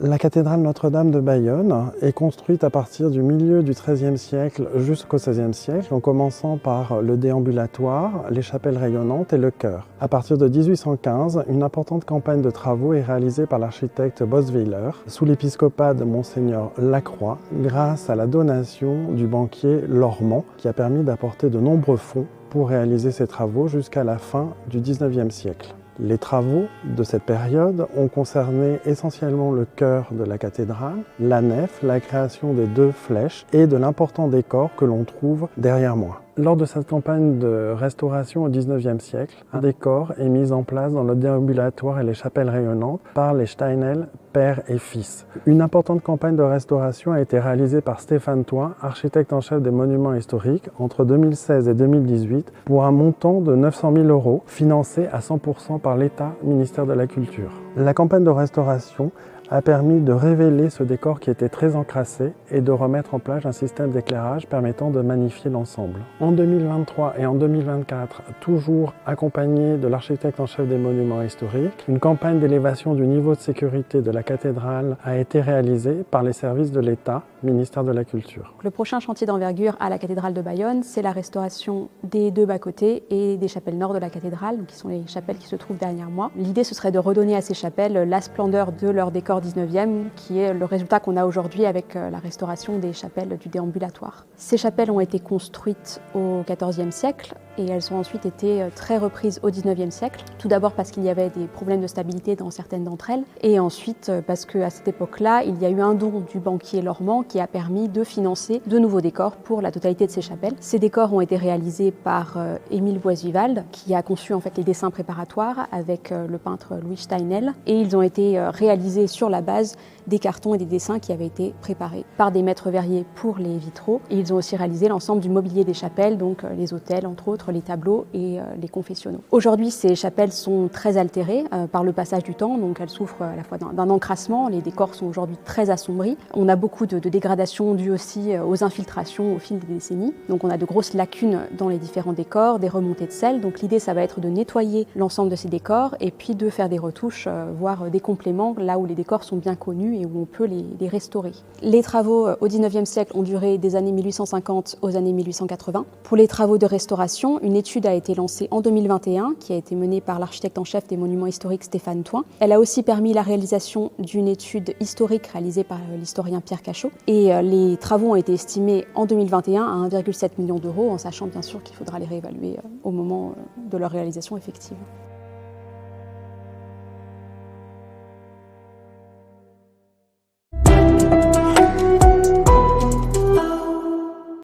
La cathédrale Notre-Dame de Bayonne est construite à partir du milieu du XIIIe siècle jusqu'au XVIe siècle, en commençant par le déambulatoire, les chapelles rayonnantes et le chœur. À partir de 1815, une importante campagne de travaux est réalisée par l'architecte Bosweiler, sous l'épiscopat de Monseigneur Lacroix, grâce à la donation du banquier Lormand, qui a permis d'apporter de nombreux fonds pour réaliser ces travaux jusqu'à la fin du XIXe siècle. Les travaux de cette période ont concerné essentiellement le chœur de la cathédrale, la nef, la création des 2 flèches et de l'important décor que l'on trouve derrière moi. Lors de cette campagne de restauration au XIXe siècle, un décor est mis en place dans le déambulatoire et les chapelles rayonnantes par les Steinel, père et fils. Une importante campagne de restauration a été réalisée par Stéphane Thoin, architecte en chef des monuments historiques, entre 2016 et 2018, pour un montant de 900 000 €, financé à 100% par l'État, ministère de la Culture. La campagne de restauration a permis de révéler ce décor qui était très encrassé et de remettre en place un système d'éclairage permettant de magnifier l'ensemble. En 2023 et en 2024, toujours accompagné de l'architecte en chef des monuments historiques, une campagne d'élévation du niveau de sécurité de la cathédrale a été réalisée par les services de l'État, ministère de la Culture. Le prochain chantier d'envergure à la cathédrale de Bayonne, c'est la restauration des 2 bas-côtés et des chapelles nord de la cathédrale, qui sont les chapelles qui se trouvent derrière moi. L'idée, ce serait de redonner à ces chapelles la splendeur de leur décor 19e, qui est le résultat qu'on a aujourd'hui avec la restauration des chapelles du déambulatoire. Ces chapelles ont été construites au XIVe siècle et elles ont ensuite été très reprises au XIXe siècle. Tout d'abord parce qu'il y avait des problèmes de stabilité dans certaines d'entre elles, et ensuite parce qu'à cette époque-là, il y a eu un don du banquier Lormand qui a permis de financer de nouveaux décors pour la totalité de ces chapelles. Ces décors ont été réalisés par Émile Boisvivald, qui a conçu en fait les dessins préparatoires avec le peintre Louis Steinel, et ils ont été réalisés sur la base des cartons et des dessins qui avaient été préparés par des maîtres verriers pour les vitraux. Et ils ont aussi réalisé l'ensemble du mobilier des chapelles, donc les autels entre autres, les tableaux et les confessionnaux. Aujourd'hui, ces chapelles sont très altérées par le passage du temps, donc elles souffrent à la fois d'un encrassement. Les décors sont aujourd'hui très assombris. On a beaucoup de dégradations dues aussi aux infiltrations au fil des décennies. Donc on a de grosses lacunes dans les différents décors, des remontées de sel. Donc l'idée, ça va être de nettoyer l'ensemble de ces décors et puis de faire des retouches, voire des compléments, là où les décors sont bien connus et où on peut les restaurer. Les travaux au XIXe siècle ont duré des années 1850 aux années 1880. Pour les travaux de restauration, une étude a été lancée en 2021 qui a été menée par l'architecte en chef des monuments historiques Stéphane Thoin. Elle a aussi permis la réalisation d'une étude historique réalisée par l'historien Pierre Cachot. Et les travaux ont été estimés en 2021 à 1,7 million d'euros, en sachant bien sûr qu'il faudra les réévaluer au moment de leur réalisation effective.